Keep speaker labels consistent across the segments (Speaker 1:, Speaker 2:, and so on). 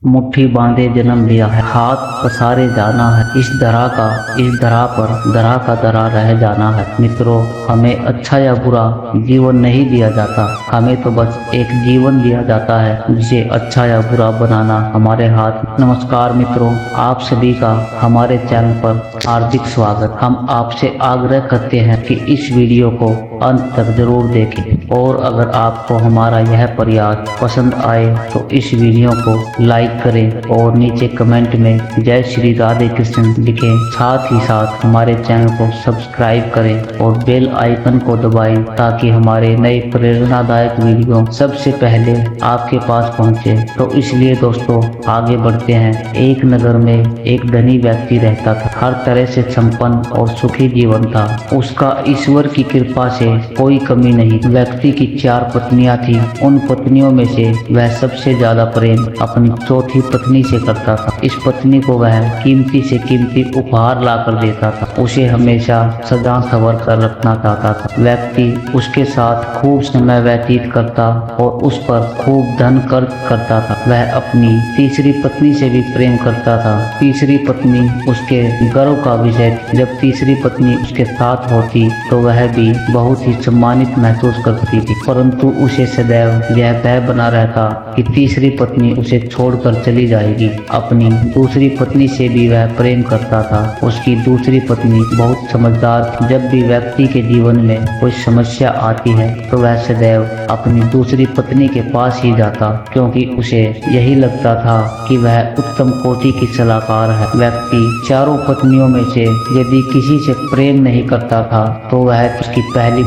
Speaker 1: मुट्ठी बांधे जन्म लिया है, हाथ पसारे जाना है, इस दरा पर दरा का दरा रह जाना है। मित्रों, हमें अच्छा या बुरा जीवन नहीं दिया जाता, हमें तो बस एक जीवन दिया जाता है जिसे अच्छा या बुरा बनाना हमारे हाथ। नमस्कार मित्रों, आप सभी का हमारे चैनल पर हार्दिक स्वागत। हम आपसे आग्रह करते हैं कि इस वीडियो को अंत तक जरूर देखें, और अगर आपको हमारा यह प्रयास पसंद आए तो इस वीडियो को लाइक करें और नीचे कमेंट में जय श्री राधे कृष्ण लिखें। साथ ही साथ हमारे चैनल को सब्सक्राइब करें और बेल आइकन को दबाएं ताकि हमारे नए प्रेरणादायक वीडियो सबसे पहले आपके पास पहुंचे। तो इसलिए दोस्तों, आगे बढ़ते हैं। एक नगर में एक धनी व्यक्ति रहता था, हर तरह से संपन्न और सुखी जीवन था। उसका ईश्वर की कृपा से कोई कमी नहीं। व्यक्ति की 4 पत्नियां थी। उन पत्नियों में से वह सबसे ज्यादा प्रेम अपनी चौथी पत्नी से करता था। इस पत्नी को वह कीमती से कीमती उपहार लाकर देता था, उसे हमेशा सजा संवर कर रखना चाहता था। व्यक्ति उसके साथ खूब समय व्यतीत करता और उस पर खूब धन खर्च करता था। वह अपनी तीसरी पत्नी से भी प्रेम करता था। तीसरी पत्नी उसके गर्व का विषय थी। जब तीसरी पत्नी उसके साथ होती तो वह भी बहुत ही सम्मानित महसूस करती थी, परंतु उसे सदैव यह भय बना रहता कि तीसरी पत्नी उसे छोड़कर चली जाएगी। अपनी दूसरी पत्नी से भी वह प्रेम करता था। उसकी दूसरी पत्नी बहुत समझदार थी। जब भी व्यक्ति के जीवन में कोई समस्या आती है तो वह सदैव अपनी दूसरी पत्नी के पास ही जाता, क्योंकि उसे यही लगता था कि वह उत्तम कोटि की सलाहकार है। व्यक्ति चारों पत्नियों में से यदि किसी से प्रेम नहीं करता था तो वह उसकी पहली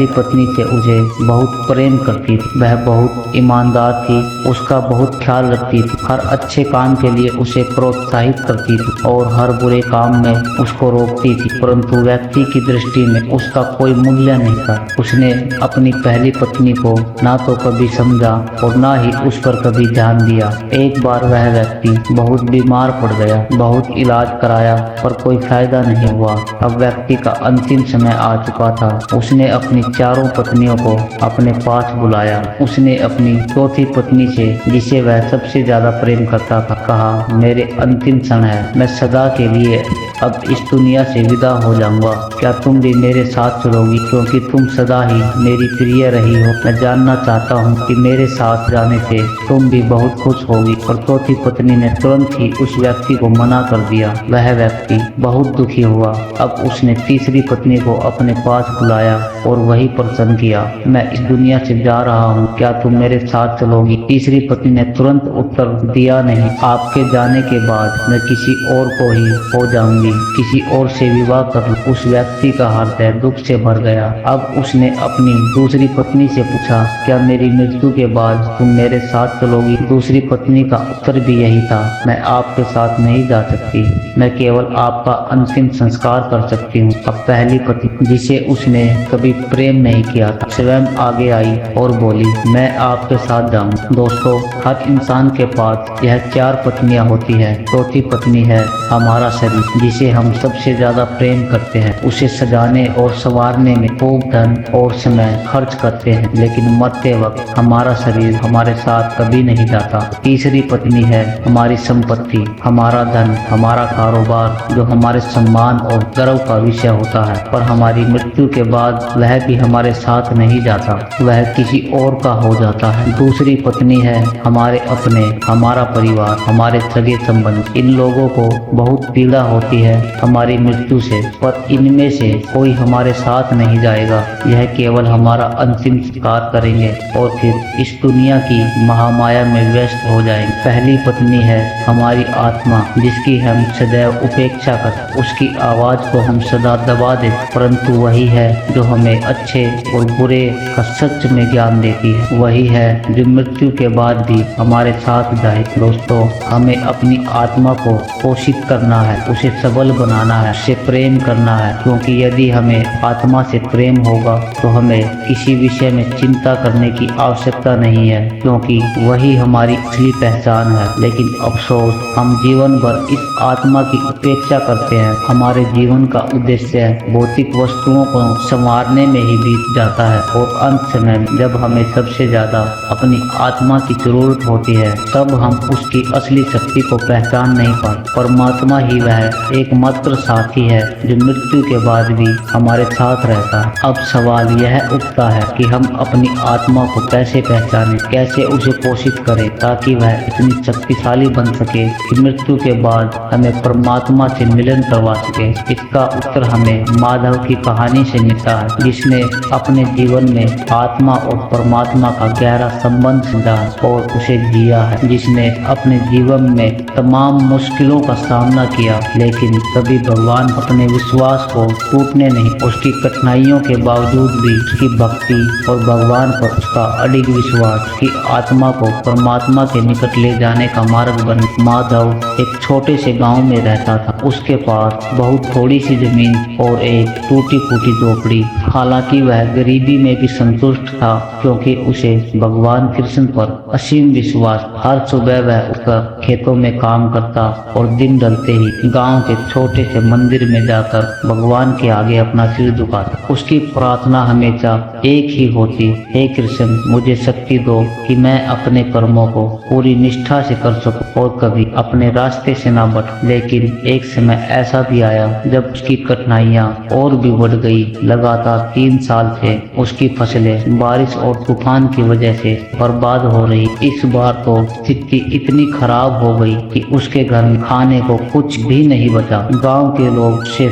Speaker 1: पत्नी से उसे बहुत प्रेम करती थी। वह बहुत ईमानदार थी, उसका बहुत ख्याल रखती थी, हर अच्छे काम के लिए उसे प्रोत्साहित करती थी और हर बुरे काम में उसको रोकती थी। परंतु व्यक्ति की दृष्टि में उसका कोई मूल्य नहीं था। उसने अपनी पहली पत्नी को ना तो कभी समझा और ना ही उस पर कभी ध्यान दिया। एक बार वह व्यक्ति बहुत बीमार पड़ गया। बहुत इलाज कराया पर कोई फायदा नहीं हुआ। अब व्यक्ति का अंतिम समय आ चुका था। उसने अपनी चारों पत्नियों को अपने पास बुलाया। उसने अपनी चौथी पत्नी से, जिसे वह सबसे ज्यादा प्रेम करता था, कहा, मेरे अंतिम क्षण है, मैं सदा के लिए अब इस दुनिया से विदा हो जाऊंगा। क्या तुम भी मेरे साथ चलोगी, क्योंकि तुम सदा ही मेरी प्रिय रही हो। मैं जानना चाहता हूँ कि मेरे साथ जाने से तुम भी बहुत खुश होगी। और चौथी पत्नी ने तुरंत ही उस व्यक्ति को मना कर दिया। वह व्यक्ति बहुत दुखी हुआ। अब उसने तीसरी पत्नी को अपने पास बुलाया और वही प्रश्न किया, मैं इस दुनिया से जा रहा हूँ, क्या तुम मेरे साथ चलोगी? तीसरी पत्नी ने तुरंत उत्तर दिया, नहीं, आपके जाने के बाद मैं किसी और को ही हो जाऊंगी, किसी और से विवाह कर लूं। उस व्यक्ति का हृदय दुख से भर गया। अब उसने अपनी दूसरी पत्नी से पूछा, क्या मेरी मृत्यु के बाद तुम मेरे साथ चलोगी? दूसरी पत्नी का उत्तर भी यही था, मैं आपके साथ नहीं जा सकती, मैं केवल आपका अंतिम संस्कार कर सकती हूँ। अब पहली पत्नी, जिसे उसने कभी प्रेम नहीं किया था, स्वयं आगे आई और बोली, मैं आपके साथ जाऊं। दोस्तों, हर इंसान के पास यह 4 पत्नियां होती है। चौथी पत्नी है हमारा शरीर, जिसे हम सबसे ज्यादा प्रेम करते हैं। उसे सजाने और संवारने में खूब धन और समय खर्च करते हैं, लेकिन मरते वक्त हमारा शरीर हमारे साथ कभी नहीं जाता। तीसरी पत्नी है हमारी संपत्ति, हमारा धन, हमारा कारोबार, जो हमारे सम्मान और गर्व का विषय होता है, पर हमारी मृत्यु के बाद वह भी हमारे साथ नहीं जाता, वह किसी और का हो जाता है। दूसरी पत्नी है हमारे अपने, हमारा परिवार, हमारे सगे संबंध। इन लोगों को बहुत पीड़ा होती है हमारी मृत्यु से, पर इनमें से कोई हमारे साथ नहीं जाएगा। यह केवल हमारा अंतिम संस्कार करेंगे और फिर इस दुनिया की महामाया में व्यस्त हो जाएंगे। पहली पत्नी है हमारी आत्मा, जिसकी हम सदैव उपेक्षा करते, उसकी आवाज को हम सदा दबा देते, परंतु वही है जो हमें अच्छे और बुरे का सच में ज्ञान देती है। वही है जो मृत्यु के बाद भी हमारे साथ जाए। दोस्तों, हमें अपनी आत्मा को पोषित करना है, उसे सबल बनाना है, उससे प्रेम करना है, क्योंकि यदि हमें आत्मा से प्रेम होगा तो हमें किसी विषय में चिंता करने की आवश्यकता नहीं है, क्योंकि वही हमारी असली पहचान है। लेकिन अफसोस, हम जीवन भर इस आत्मा की उपेक्षा करते हैं। हमारे जीवन का उद्देश्य भौतिक वस्तुओं को संवारने में ही बीत जाता है और अंत में जब हमें सबसे ज्यादा अपनी आत्मा की जरूरत होती है तब हम उसकी असली शक्ति को पहचान नहीं पाते। परमात्मा ही वह एकमात्र साथी है जो मृत्यु के बाद भी हमारे साथ रहता है। अब सवाल यह उठता है कि हम अपनी आत्मा को कैसे पहचानें, कैसे उसे पोषित करें ताकि वह इतनी शक्तिशाली बन सके कि मृत्यु के बाद हमें परमात्मा से मिलन करवा सके। इसका उत्तर हमें माधव की कहानी से मिलता है, जिसने अपने जीवन में आत्मा और परमात्मा का गहरा संबंध समझा और उसे जिया है, जिसने अपने जीवन में तमाम मुश्किलों का सामना किया लेकिन कभी भगवान अपने विश्वास को टूटने नहीं। उसकी कठिनाइयों के बावजूद भी उसकी भक्ति और भगवान पर उसका अडिग विश्वास की आत्मा को परमात्मा के निकट ले जाने का मार्ग बन। माधव एक छोटे से गांव में रहता था। उसके पास बहुत थोड़ी सी जमीन और एक टूटी फूटी झोपड़ी। हालांकि वह गरीबी में भी संतुष्ट था, क्योंकि उसे भगवान कृष्ण पर असीम विश्वास। हर सुबह वह उठकर खेतों में काम करता और दिन ढलते ही गांव के छोटे से मंदिर में जाकर भगवान के आगे अपना सिर झुकाता। उसकी प्रार्थना हमेशा एक ही होती, हे कृष्ण, मुझे शक्ति दो कि मैं अपने कर्मों को पूरी निष्ठा से कर सकूं और कभी अपने रास्ते से ना भटकूं। लेकिन एक समय ऐसा भी आया जब उसकी कठिनाइयां और भी बढ़ गई। लगातार 3 साल से उसकी फसलें बारिश और तूफान की वजह से बर्बाद हो रही। इस बार तो स्थिति इतनी खराब हो गई कि उसके घर में खाने को कुछ भी नहीं बचा। गांव के लोग उससे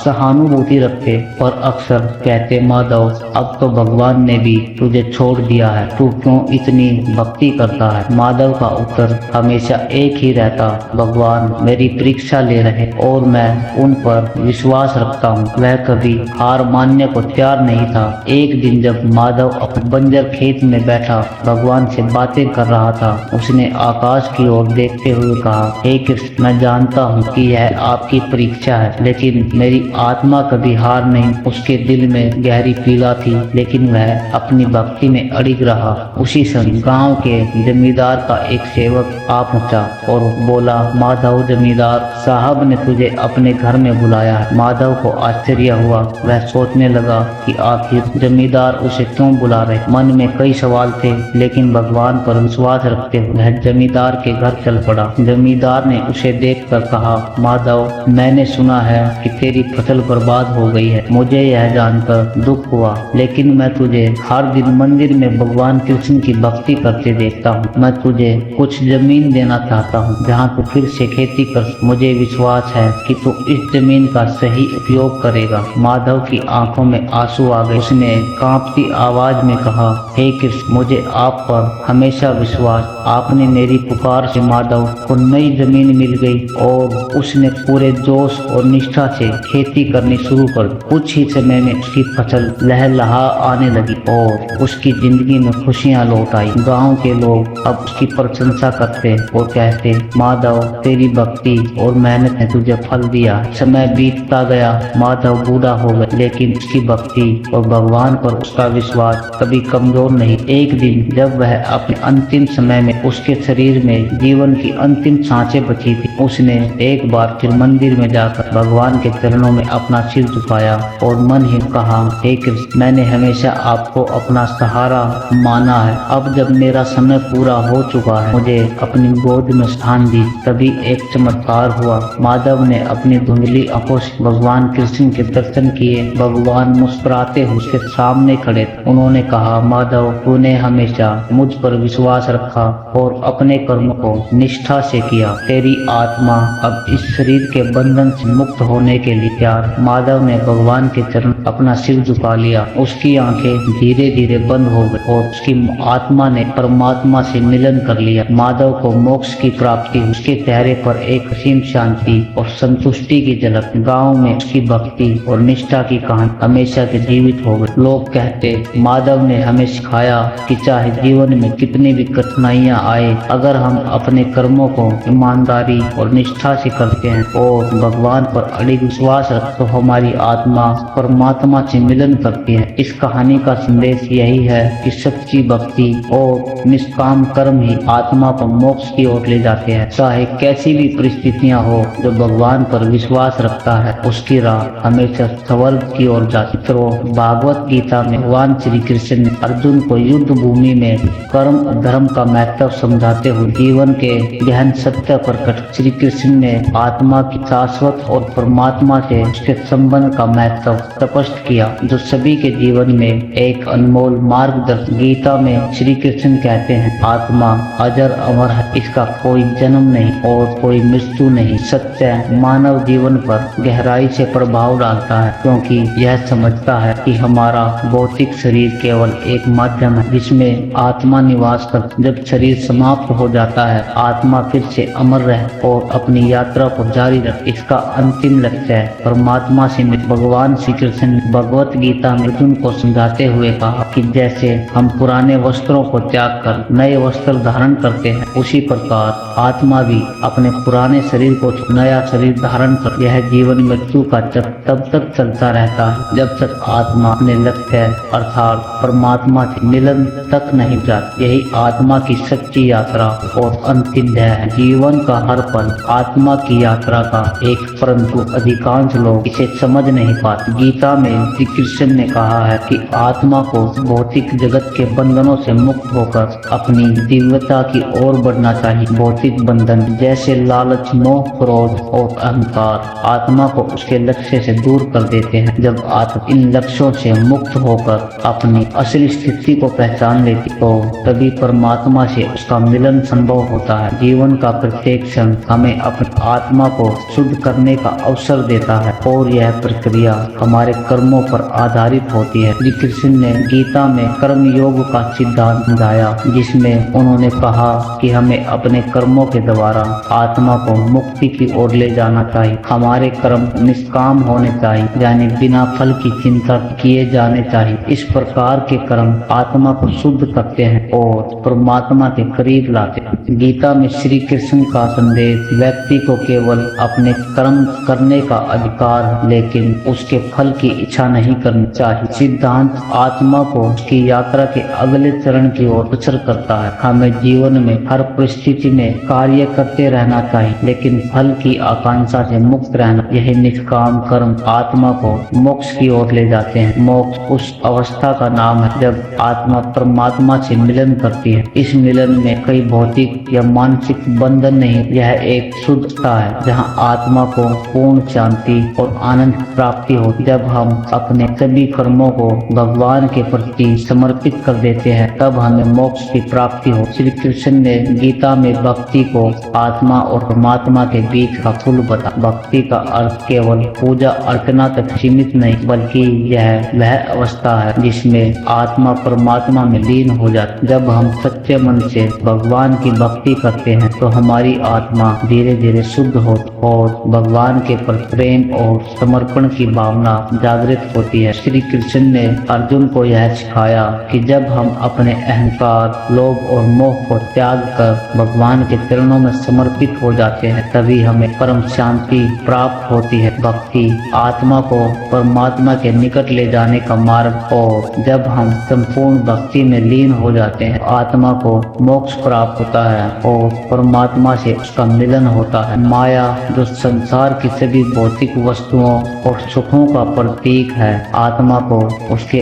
Speaker 1: सहानुभूति रखते पर अक्सर कहते, माधव, अब तो भगवान ने भी तुझे छोड़ दिया है, तू क्यों इतनी भक्ति करता है। माधव का उत्तर हमेशा एक ही रहता, भगवान मेरी परीक्षा ले रहे और मैं उन पर विश्वास रखता हूँ। वह कभी हार मानने को तैयार नहीं था। एक दिन जब माधव अपने बंजर खेत में बैठा भगवान से बातें कर रहा था, उसने आकाश की ओर देखते हुए कहा, हे कृष्ण, मैं जानता हूँ कि यह आपकी परीक्षा है, लेकिन मेरी आत्मा कभी हार नहीं। उसके दिल में गहरी पीड़ा थी, लेकिन वह अपनी भक्ति में अड़िग रहा। उसी समय गांव के जमींदार का एक सेवक आ पहुंचा और बोला, माधव, जमींदार साहब ने तुझे अपने घर में बुलाया है। माधव को आश्चर्य हुआ। वह सोचने लगा कि आखिर जमींदार उसे क्यों बुला रहे। मन में कई सवाल थे, लेकिन भगवान पर विश्वास रखते हुए वह जमींदार के घर चल पड़ा। जमींदार ने उसे देखकर कहा, माधव, मैंने सुना है कि तेरी फसल बर्बाद हो गई है। मुझे यह जानकर दुख हुआ, लेकिन मैं तुझे हर दिन मंदिर में भगवान कृष्ण की भक्ति करते देखता हूँ। मैं तुझे कुछ जमीन देना चाहता हूँ जहाँ तू फिर से खेती कर। मुझे विश्वास है कि तू इस जमीन का सही उपयोग करेगा। माधव की आंखों में आंसू आ गए। उसने कांपती आवाज में कहा, हे कृष्ण, मुझे आप पर हमेशा विश्वास। आपने मेरी पुकार से माधव को नई जमीन मिल गई और उसने पूरे जोश और निष्ठा से खेती करनी शुरू कर दी। कुछ ही समय में उसकी फसल लहलहा आने लगी और उसकी जिंदगी में खुशियां लौट आई। गांव के लोग अब उसकी प्रशंसा करते और कहते, माधव, तेरी भक्ति और मेहनत ने तुझे फल दिया। समय बीतता गया, माधव बूढ़ा हो गया, लेकिन उसकी भक्ति और भगवान पर उसका विश्वास कभी कमजोर नहीं। एक दिन जब वह अपने अंतिम समय में उसके शरीर में जीवन की अंतिम सांसें बची थी, उसने एक बार फिर मंदिर में जाकर भगवान के चरणों में अपना सिर झुकाया और मन ही कहा, हे कृष्ण, मैंने हमेशा आपको अपना सहारा माना है। अब जब मेरा समय पूरा हो चुका है, मुझे अपनी गोद में स्थान दी। तभी एक चमत्कार हुआ। माधव ने अपनी धुंधली आंखों से भगवान कृष्ण के दर्शन किए। भगवान मुस्कुराते हुए उसके सामने खड़े थे। उन्होंने कहा, माधव, तूने हमेशा मुझ पर विश्वास रखा और अपने कर्म को निष्ठा से किया। तेरी आत्मा अब इस शरीर के बंधन से मुक्त होने के लिए तैयार। माधव ने भगवान के चरण अपना सिर झुका लिया। उसकी आंखें धीरे धीरे बंद हो गई और उसकी आत्मा ने परमात्मा से मिलन कर लिया। माधव को मोक्ष की प्राप्ति। उसके चेहरे पर एक असीम शांति और संतुष्टि की झलक। गांव में उसकी भक्ति और निष्ठा की कहानी हमेशा के जीवित हो गई। लोग कहते, माधव ने हमें सिखाया कि चाहे जीवन में कितनी भी कठिनाइयां आए, अगर हम अपने कर्मों को ईमानदारी और निष्ठा से करते हैं और भगवान पर अड़िग विश्वास रख तो हमारी आत्मा परमात्मा से मिलन करती है। इस कहानी का संदेश यही है कि सच्ची भक्ति और निष्काम कर्म ही आत्मा को मोक्ष की ओर ले जाते हैं। चाहे कैसी भी परिस्थितियां हो, जो भगवान पर विश्वास रखता है उसकी राह हमेशा स्वर्ग की ओर जाती है। तो भागवत गीता में भगवान श्री कृष्ण ने अर्जुन को युद्ध भूमि में कर्म और धर्म का महत्व समझाते हुए जीवन के गहन सत्य प्रकट श्री कृष्ण ने आत्मा की शाश्वत और परमात्मा से उसके संबंध का महत्व स्पष्ट किया, जो सभी के जीवन में एक अनमोल मार्गदर्शन। गीता में श्री कृष्ण कहते हैं, आत्मा अजर अमर है, इसका कोई जन्म नहीं और कोई मृत्यु नहीं। सत्य मानव जीवन पर गहराई से प्रभाव डालता है, क्योंकि यह समझता है कि हमारा भौतिक शरीर केवल एक माध्यम है जिसमें आत्मा निवास कर। जब शरीर समाप्त हो जाता है, आत्मा फिर से अमर रहे और अपनी यात्रा को जारी रखे। इसका अंतिम लक्ष्य है परमात्मा से मिलना। भगवान श्री कृष्ण ने भगवत गीता में अर्जुन को समझाते हुए कहा कि जैसे हम पुराने वस्त्रों को त्याग कर नए वस्त्र धारण करते हैं, उसी प्रकार आत्मा भी अपने पुराने शरीर को नया शरीर धारण कर। यह जीवन मृत्यु का चक्र तब तक चलता रहता है जब तक आत्मा अपने लक्ष्य अर्थात परमात्मा से मिलन तक नहीं जाती। यही आत्मा की सच्ची यात्रा और अंतिम ध्येय है। जीवन का हर पल आत्मा की यात्रा का एक, परंतु अधिकांश लोग इसे समझ नहीं पाते। गीता में श्री कृष्ण ने कहा है कि आत्मा को भौतिक जगत के बंधनों से मुक्त होकर अपनी दिव्यता की ओर बढ़ना चाहिए। भौतिक बंधन जैसे लालच, मोह, क्रोध और अहंकार आत्मा को उसके लक्ष्य से दूर कर देते हैं। जब आत्मा इन लक्ष्यों से मुक्त होकर अपनी असली स्थिति को पहचान लेती तो तभी परमात्मा से उसका मिलन संभव होता है। जीवन का प्रत्येक क्षण हमें अपनी आत्मा को शुद्ध करने का अवसर देता है और यह प्रक्रिया हमारे कर्मों पर आधारित होती है। श्री कृष्ण ने गीता में कर्म योग का सिद्धांत समझाया, जिसमें उन्होंने कहा कि हमें अपने कर्मों के द्वारा आत्मा को मुक्ति की ओर ले जाना चाहिए। हमारे कर्म निष्काम होने चाहिए, यानी बिना फल की चिंता किए जाने चाहिए। इस प्रकार के कर्म आत्मा को शुद्ध करते हैं और परमात्मा के करीब लाते हैं। गीता में श्री कृष्ण का संदेश व्यक्ति को केवल अपने कर्म करने का अधिकार, लेकिन उसके फल की इच्छा नहीं करनी चाहिए। सिद्धांत आत्मा को उसकी यात्रा के अगले चरण की ओर अग्रसर करता है। हमें जीवन में हर परिस्थिति में कार्य करते रहना चाहिए, लेकिन फल की आकांक्षा से मुक्त रहना। यही निष्काम कर्म आत्मा को मोक्ष की ओर ले जाते हैं। मोक्ष उस अवस्था का नाम है जब आत्मा परमात्मा से मिलन करती है। इस मिलन में कई भौतिक या मानसिक बंधन नहीं, यह एक शुद्धता है जहां आत्मा को पूर्ण शांति और आनंद प्राप्ति होती। जब हम अपने सभी कर्मों को भगवान के प्रति समर्पित कर देते हैं, तब हमें मोक्ष की प्राप्ति हो। श्री कृष्ण ने गीता में भक्ति को आत्मा और परमात्मा के बीच का पुल बता। भक्ति का अर्थ केवल पूजा अर्चना तक सीमित नहीं, बल्कि यह वह अवस्था है जिसमें आत्मा परमात्मा में लीन हो जाती। जब हम सच्चे मन से भगवान की भक्ति करते हैं तो हमारी आत्मा धीरे धीरे शुद्ध होती और भगवान के प्रति प्रेम और समर्पण की भावना जागृत होती है। श्री कृष्ण ने अर्जुन को यह सिखाया कि जब हम अपने अहंकार, लोभ और मोह को त्याग कर भगवान के चरणों में समर्पित हो जाते हैं, तभी हमें परम शांति प्राप्त होती है। भक्ति आत्मा को परमात्मा के निकट ले जाने का मार्ग, और जब हम संपूर्ण भक्ति में लीन हो जाते हैं, आत्मा को मोक्ष प्राप्त होता है और परमात्मा से उसका मिलन होता है। माया जो संसार की सभी भौतिक वस्तुओं और सुखों का प्रतीक है, आत्मा को उसके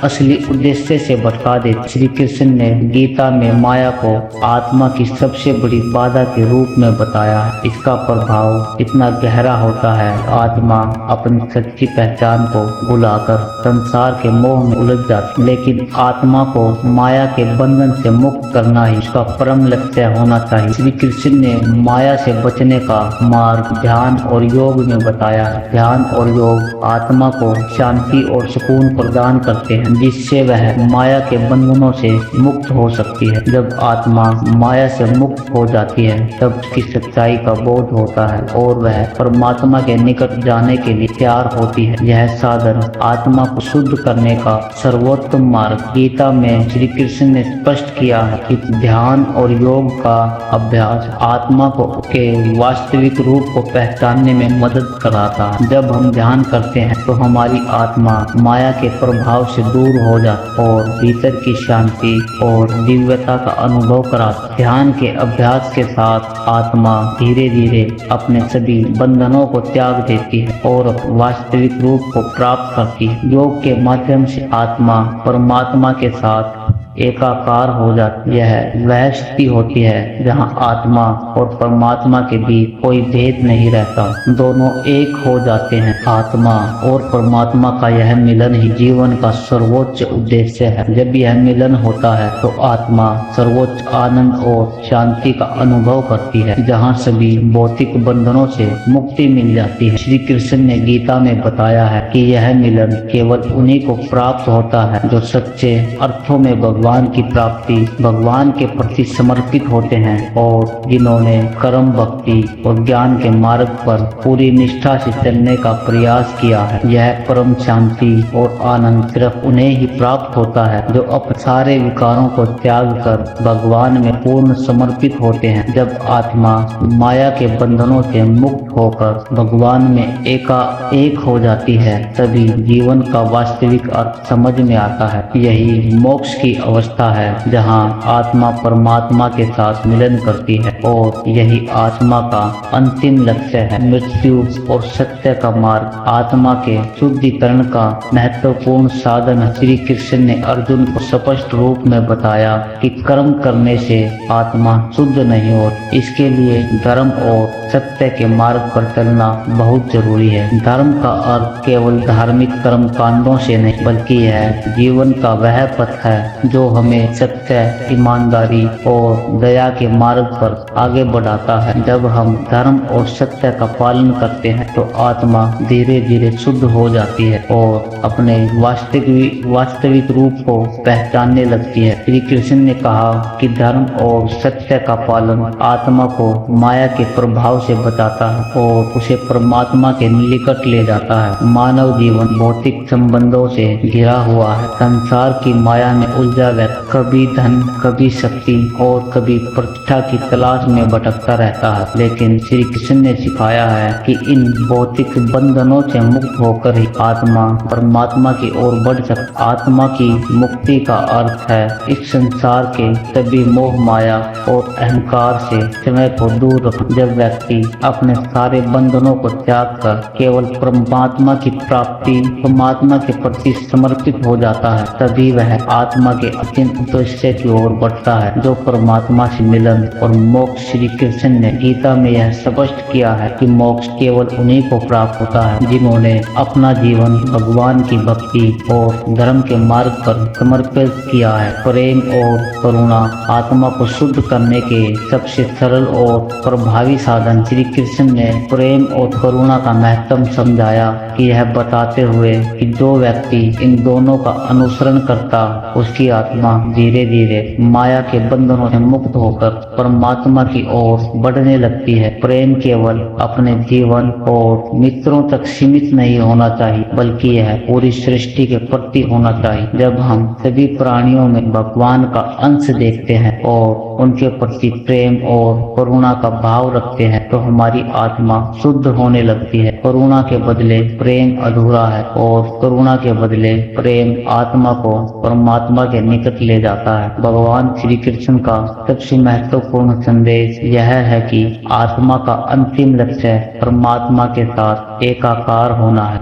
Speaker 1: असली उद्देश्य से भटका देती। श्री कृष्ण ने गीता में माया को आत्मा की सबसे बड़ी बाधा के रूप में बताया है। इसका प्रभाव इतना गहरा होता है, आत्मा अपनी सच्ची पहचान को भुलाकर संसार के मोह में उलझ जाती। लेकिन आत्मा को माया के बंधन से मुक्त करना ही उसका परम लक्ष्य होना चाहिए। श्री कृष्ण ने माया से बचने का मार्ग ध्यान और योग में बताया है। ध्यान और योग आत्मा को शांति और सुकून प्रदान करते हैं, जिससे वह माया के बंधनों से मुक्त हो सकती है। जब आत्मा माया से मुक्त हो जाती है, तब उसकी सच्चाई का बोध होता है और वह परमात्मा के निकट जाने के लिए तैयार होती है। यह साधन आत्मा को शुद्ध करने का सर्वोत्तम मार्ग। गीता में श्री कृष्ण ने स्पष्ट किया है कि ध्यान और योग का अभ्यास आत्मा को के वास्तविक वास्तविक रूप को पहचानने में मदद कराता है। जब हम ध्यान करते हैं तो हमारी आत्मा माया के प्रभाव से दूर हो जाती और भीतर की शांति और दिव्यता का अनुभव कराती। ध्यान के अभ्यास के साथ आत्मा धीरे धीरे अपने सभी बंधनों को त्याग देती है और वास्तविक रूप को प्राप्त करती है। योग के माध्यम से आत्मा परमात्मा के साथ एकाकार हो जाती है। वह स्थिति होती है जहाँ आत्मा और परमात्मा के बीच कोई भेद नहीं रहता, दोनों एक हो जाते हैं। आत्मा और परमात्मा का यह मिलन ही जीवन का सर्वोच्च उद्देश्य है। जब यह मिलन होता है तो आत्मा सर्वोच्च आनंद और शांति का अनुभव करती है, जहाँ सभी भौतिक बंधनों से मुक्ति मिल जाती है। श्री कृष्ण ने गीता में बताया है कि यह मिलन केवल उन्हीं को प्राप्त होता है जो सच्चे अर्थों में भगवान की प्राप्ति, भगवान के प्रति समर्पित होते हैं और जिन्होंने कर्म, भक्ति और ज्ञान के मार्ग पर पूरी निष्ठा से चलने का प्रयास किया है। यह परम शांति और आनंद सिर्फ उन्हें ही प्राप्त होता है जो अपने सारे विकारों को त्याग कर भगवान में पूर्ण समर्पित होते हैं। जब आत्मा माया के बंधनों से मुक्त होकर भगवान में एक हो जाती है, तभी जीवन का वास्तविक अर्थ समझ में आता है। यही मोक्ष की अवस्था है जहां आत्मा परमात्मा के साथ मिलन करती है और यही आत्मा का अंतिम लक्ष्य है। मृत्यु और सत्य का मार्ग आत्मा के शुद्धिकरण का महत्वपूर्ण साधन है। श्री कृष्ण ने अर्जुन को स्पष्ट रूप में बताया कि कर्म करने से आत्मा शुद्ध नहीं होती, इसके लिए धर्म और सत्य के मार्ग पर चलना बहुत जरूरी है। धर्म का अर्थ केवल धार्मिक कर्म कांडों से नहीं बल्कि यह जीवन का वह पथ है जो हमें सत्य, ईमानदारी और दया के मार्ग पर आगे बढ़ाता है। जब हम धर्म और सत्य का पालन करते हैं तो आत्मा धीरे धीरे शुद्ध हो जाती है और अपने वास्तविक रूप को पहचानने लगती है। श्री कृष्ण ने कहा कि धर्म और सत्य का पालन आत्मा को माया के प्रभाव से बचाता है और उसे परमात्मा के निकट ले जाता है। मानव जीवन भौतिक संबंधों से घिरा हुआ है। संसार की माया में उलझा व्यक्ति कभी धन, कभी शक्ति और कभी प्रतिष्ठा की तलाश में भटकता रहता है, लेकिन श्री कृष्ण ने सिखाया है कि इन भौतिक बंधनों से मुक्त होकर ही आत्मा परमात्मा की ओर बढ़ सकती। आत्मा की मुक्ति का अर्थ है इस संसार के सभी मोह, माया और अहंकार से समय को दूर रखना। जब व्यक्ति अपने सारे बंधनों को त्याग कर केवल परमात्मा की प्राप्ति, परमात्मा के प्रति समर्पित हो जाता है, तभी वह आत्मा के अंतिम उद्देश्य की ओर बढ़ता है जो परमात्मा से मिलन और मोक्ष। श्री कृष्ण ने गीता में यह स्पष्ट किया है कि मोक्ष केवल उन्हीं को प्राप्त होता है जिन्होंने अपना जीवन भगवान की भक्ति और धर्म के मार्ग पर समर्पित किया है। प्रेम और करुणा आत्मा को शुद्ध करने के सबसे सरल और प्रभावी साधन। श्री कृष्ण ने प्रेम और करुणा का महत्व समझाया कि यह बताते हुए कि जो व्यक्ति इन दोनों का अनुसरण करता उसकी आत्मा धीरे धीरे माया के बंधनों से मुक्त होकर परमात्मा की ओर बढ़ने लगती है। प्रेम केवल अपने जीवन और मित्रों तक सीमित नहीं होना चाहिए बल्कि यह पूरी सृष्टि के प्रति होना चाहिए। जब हम सभी प्राणियों में भगवान का अंश देखते हैं और उनके प्रति प्रेम और करुणा का भाव रखते हैं तो हमारी आत्मा शुद्ध होने लगती है। करुणा के बदले प्रेम अधूरा है और करुणा के बदले प्रेम आत्मा को परमात्मा के निकट ले जाता है। भगवान श्री कृष्ण का सबसे महत्वपूर्ण संदेश यह है कि आत्मा का अंतिम लक्ष्य परमात्मा के साथ एकाकार होना है।